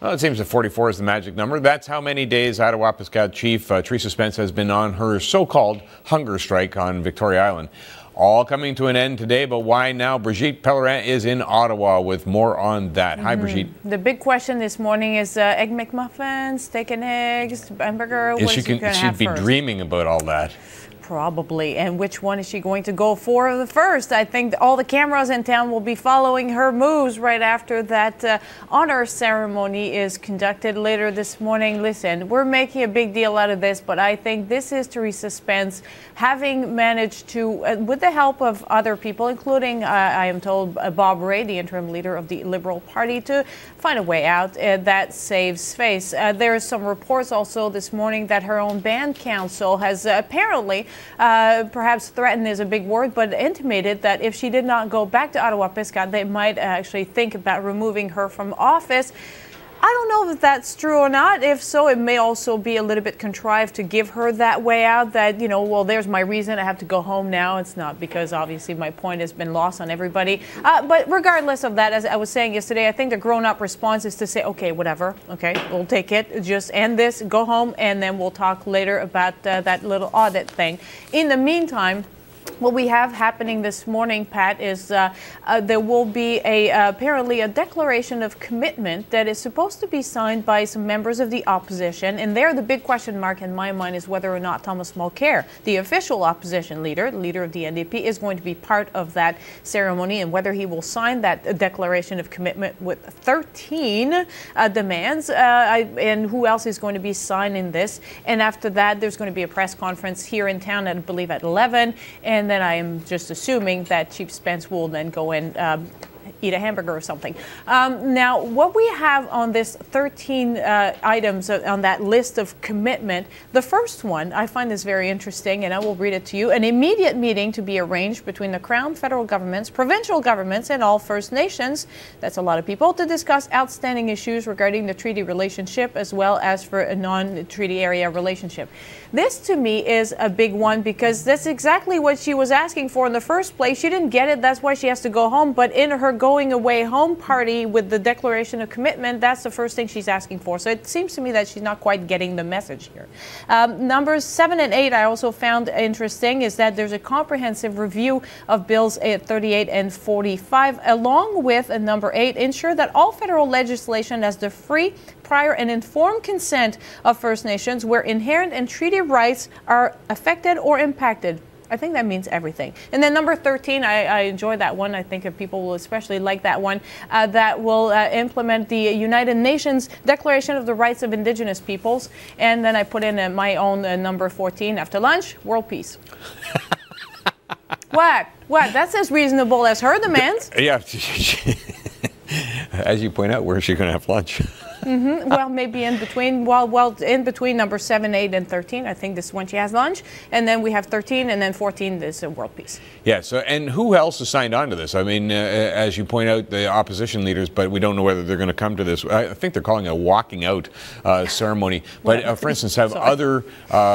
Well, it seems that 44 is the magic number. That's how many days Attawapiskat Chief Teresa Spence has been on her so-called hunger strike on Victoria Island. All coming to an end today, but why now? Brigitte Pellerin is in Ottawa with more on that. Hi, Brigitte. The big question this morning is Egg McMuffins, steak and eggs, hamburger. What is she going to have She'd be first? dreaming about all that. Probably. And which one is she going to go for the first? I think all the cameras in town will be following her moves right after that honor ceremony is conducted later this morning. Listen, we're making a big deal out of this, but I think this is Teresa Spence having managed to, with the help of other people, including, I am told, Bob Rae, the interim leader of the Liberal Party, to find a way out that saves face. There are some reports also this morning that her own band council has apparently perhaps threatened is a big word, but intimated that if she did not go back to Attawapiskat, they might actually think about removing her from office. I don't know if that's true or not. If so, it may also be a little bit contrived to give her that way out that, you know, well, there's my reason. I have to go home now. It's not because obviously my point has been lost on everybody. But regardless of that, as I was saying yesterday, I think the grown-up response is to say, okay, whatever. Okay, we'll take it. Just end this, go home, and then we'll talk later about that little audit thing. In the meantime, what we have happening this morning, Pat, is there will be apparently a declaration of commitment that is supposed to be signed by some members of the opposition. And there, the big question mark in my mind is whether or not Thomas Mulcair, the official opposition leader, the leader of the NDP, is going to be part of that ceremony, and whether he will sign that declaration of commitment with 13 demands. And who else is going to be signing this? And after that, there's going to be a press conference here in town, I believe, at 11. And then I am just assuming that Chief Spence will then go and eat a hamburger or something. Now, what we have on this 13 items on that list of commitment, the first one, I find this very interesting, and I will read it to you. An immediate meeting to be arranged between the Crown, federal governments, provincial governments, and all First Nations, that's a lot of people, to discuss outstanding issues regarding the treaty relationship as well as for a non-treaty area relationship. This, to me, is a big one because that's exactly what she was asking for in the first place. She didn't get it. That's why she has to go home. But in her going away home party with the declaration of commitment, that's the first thing she's asking for. So it seems to me that she's not quite getting the message here. Numbers 7 and 8 I also found interesting is that there's a comprehensive review of bills 38 and 45, along with number 8, ensure that all federal legislation has the free, prior and informed consent of First Nations where inherent and treaty rights are affected or impacted. I think that means everything. And then number 13, I enjoy that one. I think people will especially like that one. That will implement the United Nations Declaration of the Rights of Indigenous Peoples. And then I put in my own number 14 after lunch, world peace. What? That's as reasonable as her demands. Yeah. As you point out, where is she going to have lunch? Well, maybe in between. Well, in between number 7, 8, and 13. I think this is when she has lunch, and then we have 13, and then 14 is a world peace. Yeah. So, and who else has signed on to this? I mean, as you point out, the opposition leaders, but we don't know whether they're going to come to this. I think they're calling it a walking out ceremony. But for instance, have other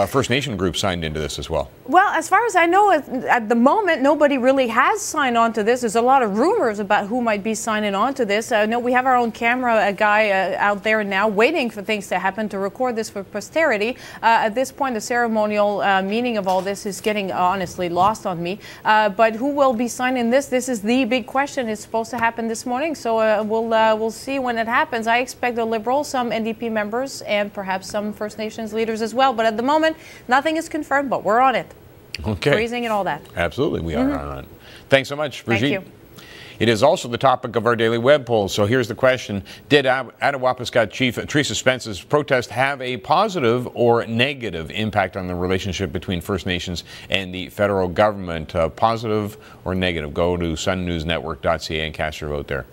First Nation groups signed into this as well? Well, as far as I know, at the moment, nobody really has signed on to this. There's a lot of rumors about who might be signing on to this. No, we have our own camera guy out there now waiting for things to happen to record this for posterity. At this point, the ceremonial meaning of all this is getting honestly lost on me. But who will be signing this? This is the big question. It's supposed to happen this morning, so we'll see when it happens. I expect the Liberals, some NDP members, and perhaps some First Nations leaders as well. But at the moment, nothing is confirmed, but we're on it. Okay. Freezing and all that. Absolutely, we are on it. Thanks so much, Brigitte. Thank you. It is also the topic of our daily web poll. So here's the question. Did Attawapiskat Chief Teresa Spence's protest have a positive or negative impact on the relationship between First Nations and the federal government? Positive or negative? Go to sunnewsnetwork.ca and cast your vote there.